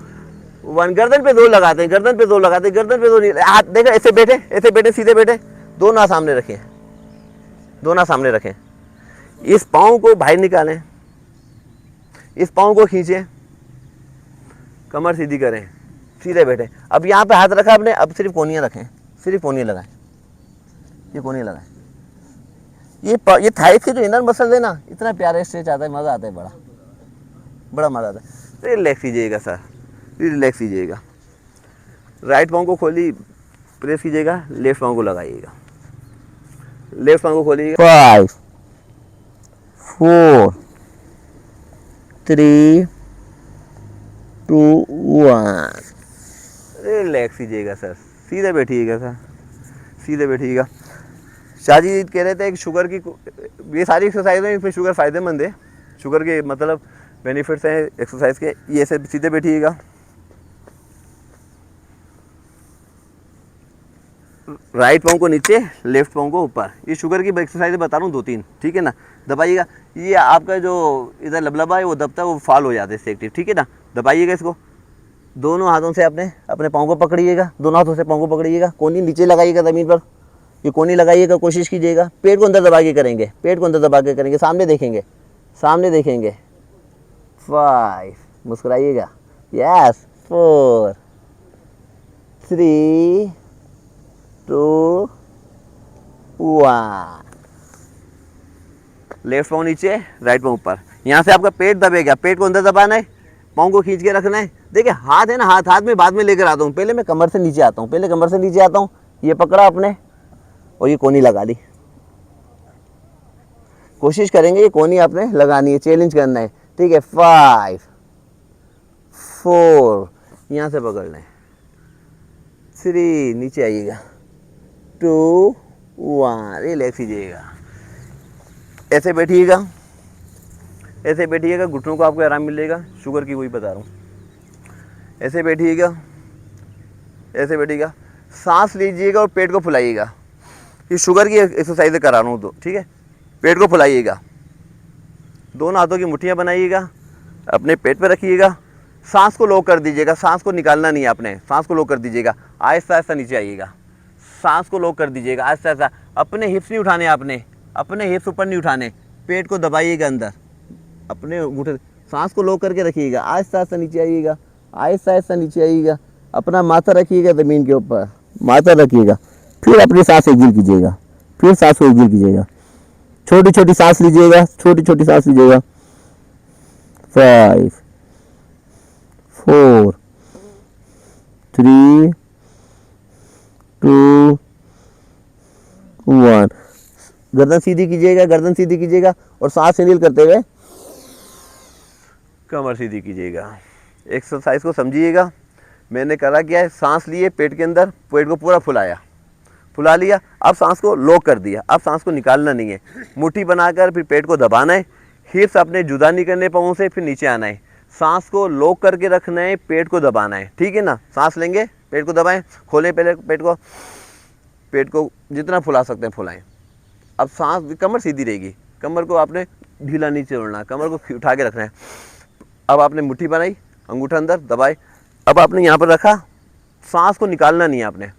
1, गर्दन पे 2 लगाते हैं, गर्दन पे 2 लगाते हैं, गर्दन पे 2 नहीं, हाथ देखो ऐसे बैठे, सीधे बैठे, दोनों सामने रखें, दोनों सामने रखें। इस पाँव को बाहर निकालें, इस पाँव को खींचें, कमर सीधी करें, सीधे बैठे। अब यहाँ पे हाथ रखा आपने, अब सिर्फ कोनियाँ रखें, सिर्फ कोनियाँ लगाएं, ये कोनियाँ लगाएं। ये थाइस के जो इनर मसल है ना, इतना प्यारा स्ट्रेच आता है, मज़ा आता है, बड़ा मज़ा आता है। रिलैक्स कीजिएगा सर, रिलैक्स कीजिएगा। राइट पाँव को खोली, प्रेस कीजिएगा, लेफ्ट पाँव को लगाइएगा, लेफ्ट पाँव को खोलिएगा। 5 4 3 2 1, रिलैक्स कीजिएगा सर, सीधे बैठिएगा सर, सीधे बैठिएगा। शाहजी कह रहे थे कि शुगर की, ये सारी एक्सरसाइज हैं, इसमें शुगर फ़ायदेमंद है, शुगर के मतलब बेनिफिट्स हैं एक्सरसाइज के। ये ऐसे सीधे बैठिएगा, राइट पाँव को नीचे, लेफ्ट पाँव को ऊपर। ये शुगर की एक्सरसाइज बता रहा हूँ 2-3, ठीक है ना। दबाइएगा, ये आपका जो इधर लबलबा है वो दबता है, वो फाल हो जाते हैं इससे एक्टिव, ठीक है ना। दबाइएगा इसको, दोनों हाथों से अपने पाँव को पकड़िएगा, दोनों हाथों से पाँव को पकड़िएगा, कोनी नीचे लगाइएगा ज़मीन पर, ये कोनी लगाइएगा, कोशिश कीजिएगा। पेट को अंदर दबा के करेंगे, पेट को अंदर दबा के करेंगे, सामने देखेंगे, सामने देखेंगे, 5, मुस्कुराइएगा, यस, 4, 3, 2, 1। लेफ्ट पाँव नीचे, राइट पाँव ऊपर। यहाँ से आपका पेट दबेगा, पेट को अंदर दबाना है, पाँव को खींच के रखना है। देखिए हाथ है ना, हाथ में बाद में लेकर आता हूँ, पहले मैं कमर से नीचे आता हूँ, पहले कमर से नीचे आता हूँ, ये पकड़ा आपने और ये कोनी लगा दी। कोशिश करेंगे ये कोनी आपने लगानी है, चैलेंज करना है, ठीक है। 5, 4, यहाँ से पकड़ लें, 3, नीचे आइएगा, 2, 1, रिलैक्स कीजिएगा। ऐसे बैठिएगा, ऐसे बैठिएगा, घुटनों को आपको आराम मिलेगा, शुगर की वही बता रहा हूँ। ऐसे बैठिएगा, ऐसे बैठिएगा, सांस लीजिएगा और पेट को फुलाइएगा। ये शुगर की एक्सरसाइज करा रहा हूँ तो, ठीक है। पेट को फुलाइएगा, दोनों हाथों की मुट्ठियाँ बनाइएगा, अपने पेट पे रखिएगा, सांस को लॉक कर दीजिएगा, सांस को निकालना नहीं है आपने, सांस को लॉक कर दीजिएगा, आहिस्ता आहिस्ता नीचे आइएगा, सांस को लॉक कर दीजिएगा, आहिस्ता आहिस्ता। अपने हिप्स नहीं उठाने आपने, अपने हिप्स ऊपर नहीं उठाने, पेट को दबाइएगा अंदर, अपने घुटने, सांस को लॉक करके रखिएगा, आहिस्ता आहिस्ता नीचे आइएगा, आहिस्ता आहिस्ता नीचे आइएगा, अपना माथा रखिएगा ज़मीन के ऊपर, माथा रखिएगा, फिर अपनी सांस एक्सहेल कीजिएगा, फिर सांस को एक्सहेल कीजिएगा, छोटी छोटी सांस लीजिएगा, छोटी छोटी सांस लीजिएगा। 5, 4, 3, 2, 1। गर्दन सीधी कीजिएगा, गर्दन सीधी कीजिएगा और सांस इनहेल करते हुए कमर सीधी कीजिएगा। एक्सरसाइज को समझिएगा, मैंने करा क्या है, सांस लिए पेट के अंदर, पेट को पूरा फुलाया, फुला लिया, अब सांस को लॉक कर दिया, अब सांस को निकालना नहीं है, मुट्ठी बनाकर फिर पेट को दबाना है, हिप्स अपने जुदा नहीं करने पाँव से, फिर नीचे आना है, सांस को लॉक करके रखना है, पेट को दबाना है, ठीक है ना। सांस लेंगे, पेट को दबाएं, खोलें पहले पेट को जितना फुला सकते हैं फुलाएं। अब सांस, कमर सीधी रहेगी, कमर को आपने ढीला नहीं छोड़ना, कमर को उठा के रखना है। अब आपने मुट्ठी बनाई, अंगूठा अंदर दबाए, अब आपने यहाँ पर रखा, सांस को निकालना नहीं है आपने,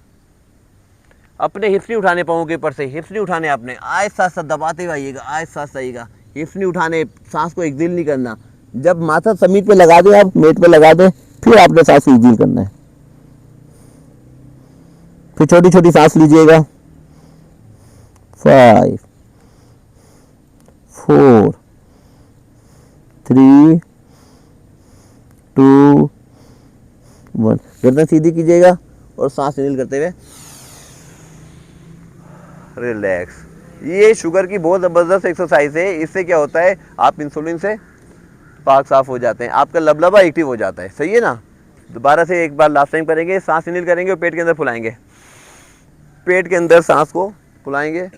अपने हिप्स नहीं उठाने पाँव के ऊपर से, हिप्स नहीं उठाने आपने, आहिस्ता आहिस्ता दबाते हुए आइएगा, आहिस्ता आहिस्ता आइएगा, हिप्स नहीं उठाने, सांस को एक्सहेल नहीं करना। जब माथा जमीन पे लगा दे, आप मेट पे लगा दे, फिर आपने सांस को एक्सहेल करना है, फिर छोटी छोटी सांस लीजिएगा। 5, 4, 3, 2, 1। गर्दन सीधी कीजिएगा और सांस इनहेल करते हुए रिलैक्स। ये शुगर की बहुत ज़बरदस्त एक्सरसाइज है, इससे क्या होता है, आप इंसुलिन से पाक साफ हो जाते हैं, आपका लबलबा एक्टिव हो जाता है, सही है ना। दोबारा से एक बार लास्ट टाइम करेंगे, सांस इनहेल करेंगे और पेट के अंदर फुलाएंगे, पेट के अंदर सांस को फुलाएंगे,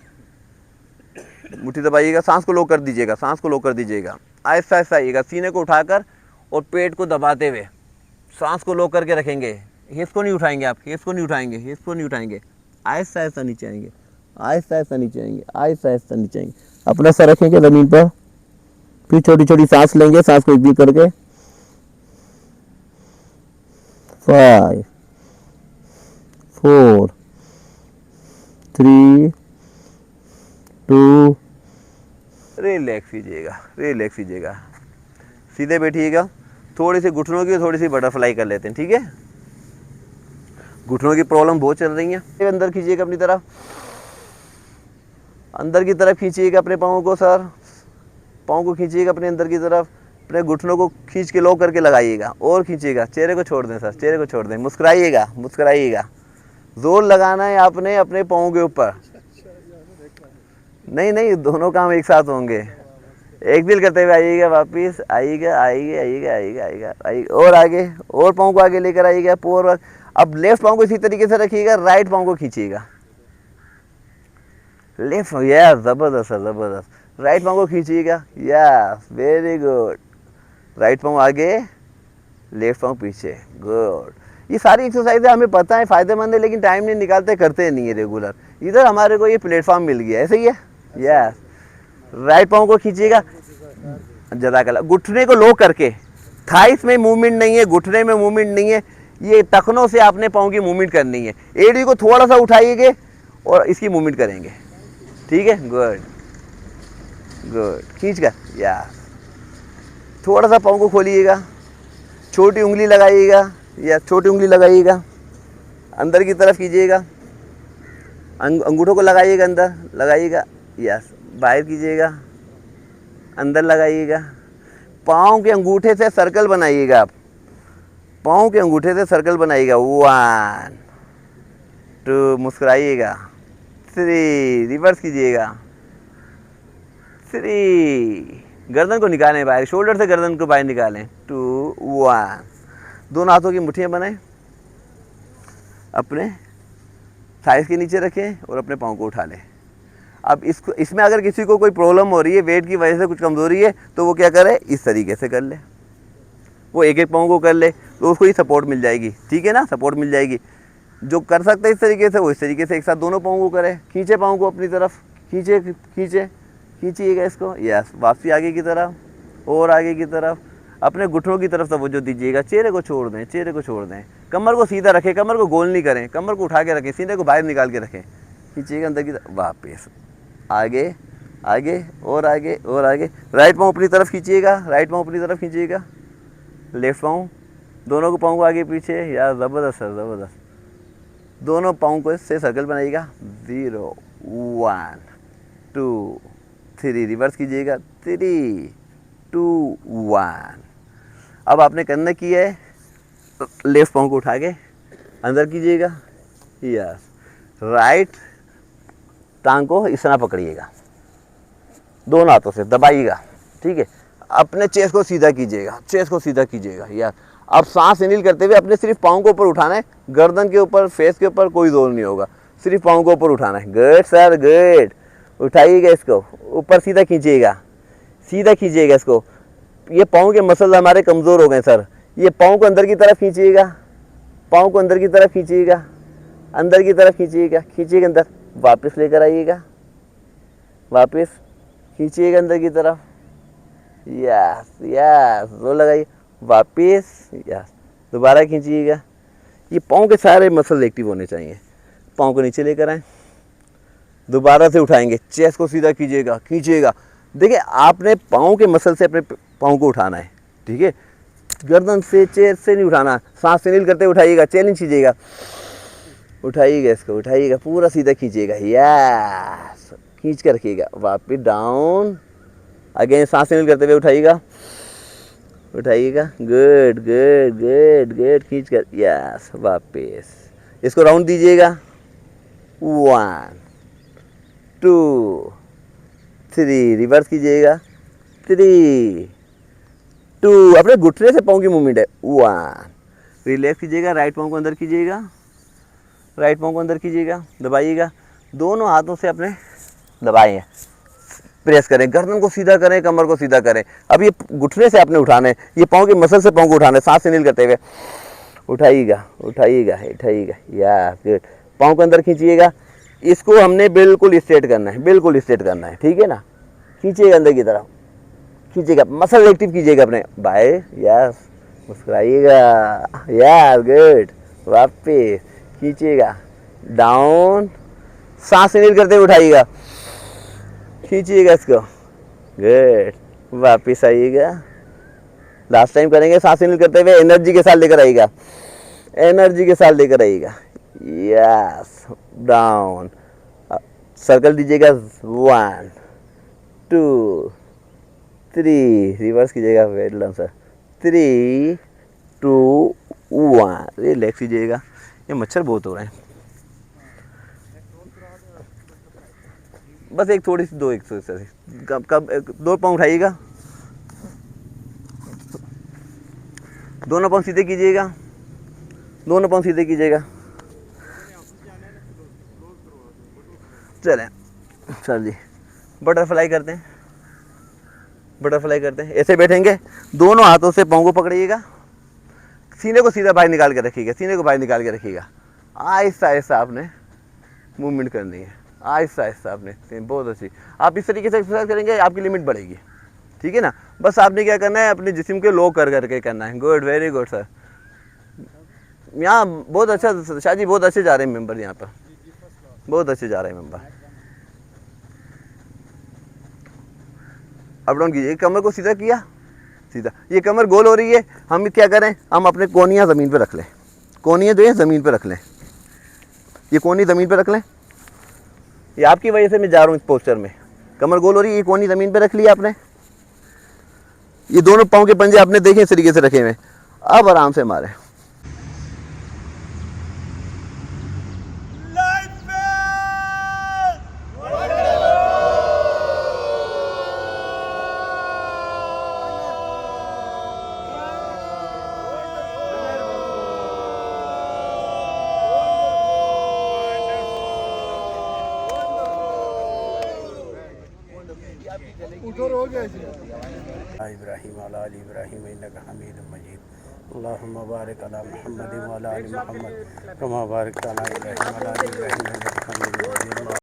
मुट्ठी दबाइएगा, सांस को लॉक कर दीजिएगा, सांस को लॉक कर दीजिएगा, आहिस्ता आहिस्ता आइएगा, सीने को उठाकर और पेट को दबाते हुए सांस को लॉक करके रखेंगे, हिप्स को नहीं उठाएंगे, आप हिप्स को नहीं उठाएंगे, हिप्स को नहीं उठाएंगे, आहिस्ता आहिस्ता नीचे आएंगे, आहिस्ता आहिस्ता नीचे आएंगे, आहिस्ता आहिस्ता नीचे आएंगे, अपना सर रखेंगे ज़मीन पर, फिर छोटी छोटी सांस लेंगे, सांस को एक्सहेल करके। 5, 4, 3, 2, रिलैक्स कीजिएगा, रिलैक्स कीजिएगा, सीधे बैठिएगा, थोड़ी सी घुटनों की थोड़ी सी बटरफ्लाई कर लेते हैं, ठीक है। घुटनों की प्रॉब्लम बहुत चल रही है, अंदर खींचिएगा अपनी तरफ, अंदर की तरफ खींचिएगा अपने पाँव को, सर पाँव को खींचिएगा अपने अंदर की तरफ, अपने घुटनों को खींच के लॉक करके लगाइएगा और खींचिएगा, चेहरे को छोड़ दें सर, चेहरे को छोड़ दें, मुस्कुराइएगा, मुस्कुराइएगा, जोर लगाना है आपने अपने पाँव के ऊपर, नहीं नहीं दोनों काम एक साथ होंगे। एक्सहेल करते हुए आइएगा, वापिस आइएगा, आइएगा आइएगा आइएगा आइएगा आइएगा, और आगे, और पाँव को आगे लेकर आइएगा, पूरा। अब लेफ्ट पाँव को इसी तरीके से रखिएगा, राइट पाँव को खींचिएगा, लेफ्ट, यस ज़बरदस्त है, ज़बरदस्त, राइट पाँव को खींचिएगा, यस वेरी गुड, राइट पाँव आगे, लेफ्ट पाँव पीछे, गुड। ये सारी एक्सरसाइजें हमें पता है फ़ायदेमंद है, लेकिन टाइम नहीं निकालते, करते नहीं है रेगुलर। इधर हमारे को ये प्लेटफॉर्म मिल गया है, सही है, यस। राइट पाँव को खींचिएगा, जज़ाकल्लाह, घुटने को लॉक करके, थाइस में मूवमेंट नहीं है, घुटने में मूवमेंट नहीं है, ये टखनों से आपने पाँव की मूवमेंट करनी है, एड़ी को थोड़ा सा उठाइएगा और इसकी मूवमेंट करेंगे, ठीक है, गुड गुड, खींच कर, यस। थोड़ा सा पाँव को खोलिएगा, छोटी उंगली लगाइएगा या छोटी उंगली लगाइएगा, अंदर की तरफ कीजिएगा, अंगूठों को लगाइएगा, अंदर लगाइएगा, यस, बाहर कीजिएगा, अंदर लगाइएगा। पाँव के अंगूठे से सर्कल बनाइएगा, आप पाँव के अंगूठे से सर्कल बनाइएगा। 1 2, मुस्कुराइएगा। 3, रिवर्स कीजिएगा। 3, गर्दन को निकालें बाहर, शोल्डर से गर्दन को बाहर निकालें। 2 1, दोनों हाथों की मुट्ठियाँ बनाएं, अपने थाइस के नीचे रखें और अपने पाँव को उठा लें। अब इसमें अगर किसी को कोई प्रॉब्लम हो रही है, वेट की वजह से कुछ कमज़ोरी है, तो वो क्या करे, इस तरीके से कर ले, वो एक एक पाँव को कर ले, तो उसको ही सपोर्ट मिल जाएगी। ठीक है ना, सपोर्ट मिल जाएगी। जो कर सकते हैं इस तरीके से, वो इस तरीके से एक साथ दोनों पाँव को करे। खींचे पाँव को अपनी तरफ, खींचे खींचे खींचिएगा इसको, यस, वापसी आगे की तरफ और आगे की तरफ, अपने घुटनों की तरफ तवज्जो दीजिएगा। चेहरे को छोड़ दें, चेहरे को छोड़ दें, कमर को सीधा रखें, कमर को गोल नहीं करें, कमर को उठा के रखें, सीने को बाहर निकाल के रखें। खींचिएगा अंदर की तरफ, वापस आगे आगे और आगे और आगे। राइट पाँव अपनी तरफ खींचिएगा, राइट पाँव अपनी तरफ खींचिएगा, लेफ्ट पाँव, दोनों को पाँव को आगे पीछे, यार ज़बरदस्त सर, ज़बरदस्त। दोनों पाँव को से सर्कल बनाइएगा। 0 1 2 3, रिवर्स कीजिएगा। 3 2 1। अब आपने करना की है, लेफ्ट पाँव को उठा के अंदर कीजिएगा, यस, राइट टांग को इस तरह पकड़िएगा, दोनों हाथों से दबाइएगा। ठीक है, अपने चेस्ट को सीधा कीजिएगा, चेस्ट को सीधा कीजिएगा, यार। अब सांस इनहेल करते हुए अपने सिर्फ पाँव को ऊपर उठाना है, गर्दन के ऊपर, फेस के ऊपर कोई जोर नहीं होगा, सिर्फ पाँव को ऊपर उठाना है। Good sir, good. उठाइएगा इसको ऊपर, सीधा खींचिएगा, सीधा खींचिएगा इसको। ये पाँव के मसल हमारे कमज़ोर हो गए सर। ये पाँव को अंदर की तरफ खींचिएगा, पाँव को अंदर की तरफ खींचिएगा, अंदर की तरफ खींचिएगा, खींचिएगा अंदर, वापस लेकर आइएगा, वापस खींचिएगा अंदर की तरफ, यस यस, जोर लगाइए, वापस, यस, दोबारा खींचिएगा। ये पाँव के सारे मसल एक्टिव होने चाहिए। पाँव को नीचे लेकर आएँ, दोबारा से उठाएंगे, चेस्ट को सीधा कीजिएगा, खींचिएगा। देखिए, आपने पाँव के मसल से अपने पाँव को उठाना है। ठीक है, गर्दन से, चेस्ट से नहीं उठाना। सांस से नील करते उठाइएगा, चैलेंज कीजिएगा, उठाइएगा इसको, उठाइएगा, पूरा सीधा खींचिएगा, यस, खींच कर रखिएगा, वापिस डाउन, अगेन सांस से नील करते हुए उठाइएगा, उठाइएगा, गुड गुड गुड गुड, खींच कर, यस, वापिस इसको राउंड दीजिएगा। 1 2 3, रिवर्स कीजिएगा। 3 2, अपने घुटने से पाँव की मूवमेंट है। 1, रिलैक्स कीजिएगा, राइट पाँव को अंदर कीजिएगा, राइट पाँव को अंदर कीजिएगा, दबाइएगा, दोनों हाथों से अपने दबाएं, प्रेस करें, गर्दन को सीधा करें, कमर को सीधा करें। अब ये घुटने से आपने उठाना है, ये पाँव के मसल से पाँव को उठाना है, सांस से नील करते हुए उठाइएगा, उठाइएगा, उठाइएगा, या गुड, पाँव को अंदर खींचिएगा। इसको हमने बिल्कुल स्ट्रेट करना है, बिल्कुल स्ट्रेट करना है। ठीक है ना, खींचिएगा अंदर की तरफ, खींचिएगा, मसल एक्टिव कीजिएगा अपने बाएं, यस, मुस्कुराइएगा, यस, गुड, वापिस खींचिएगा, डाउन, सांस से नील करते हुए उठाइएगा, खींचिएगा इसको, गुड, वापिस आइएगा, लास्ट टाइम करेंगे, सांस से नील करते हुए एनर्जी के साथ लेकर आइएगा, एनर्जी के साथ लेकर आइएगा, यस, डाउन, सर्कल दीजिएगा, 1 2 3, रिवर्स कीजिएगा, वेट लंसर, 3 2 1, रिलैक्स कीजिएगा। ये मच्छर बहुत हो रहे हैं, बस एक थोड़ी सी, 2 एक्सरसाइज, कब 2 पाँव उठाइएगा, दोनों पाँव सीधे कीजिएगा, दोनों पाँव सीधे कीजिएगा। चलें सर जी, बटरफ्लाई करते हैं, बटरफ्लाई करते हैं। ऐसे बैठेंगे, दोनों हाथों से पाँव को पकड़िएगा, सीने को सीधा बाहर निकाल के रखिएगा, सीने को बाहर निकाल के रखिएगा। आहिस्ता आहिस्ता आपने मूवमेंट करनी है, आहिस्ता आहिस्ता आपने, बहुत अच्छी। आप इस तरीके से एक्सरसाइज करेंगे, आपकी लिमिट बढ़ेगी। ठीक है ना, बस आपने क्या करना है, अपने जिस्म के लो कर करके करना है। Good, very good sir. यहाँ बहुत अच्छा शाह जी, बहुत अच्छे जा रहे हैं मेंबर, यहाँ पर बहुत अच्छे जा रहे हैं मेंबर। अप डाउन कीजिए, कमर को सीधा किया, सीधा। ये कमर गोल हो रही है, हम क्या करें, हम अपने कोनियाँ ज़मीन पे रख लें, कोनियाँ जो है ज़मीन पे रख लें, ये कोनी ज़मीन पे रख लें। ये आपकी वजह से मैं जा रहा हूँ इस पोस्चर में, कमर गोल हो रही है, ये कोनी ज़मीन पे रख लिया आपने, ये दोनों पाँव के पंजे आपने देखे इस तरीके से रखे हुए। अब आराम से मारें। इब्राहीम अला आलि इब्राहीम इन्नका हमीदुम मजीद। अल्लाहुम्मा बारिक अला मुहम्मद व अला आलि मुहम्मद कमा बारकता अला इब्राहीम अला आलि इब्राहीम इन्नका हमीदुम मजीद।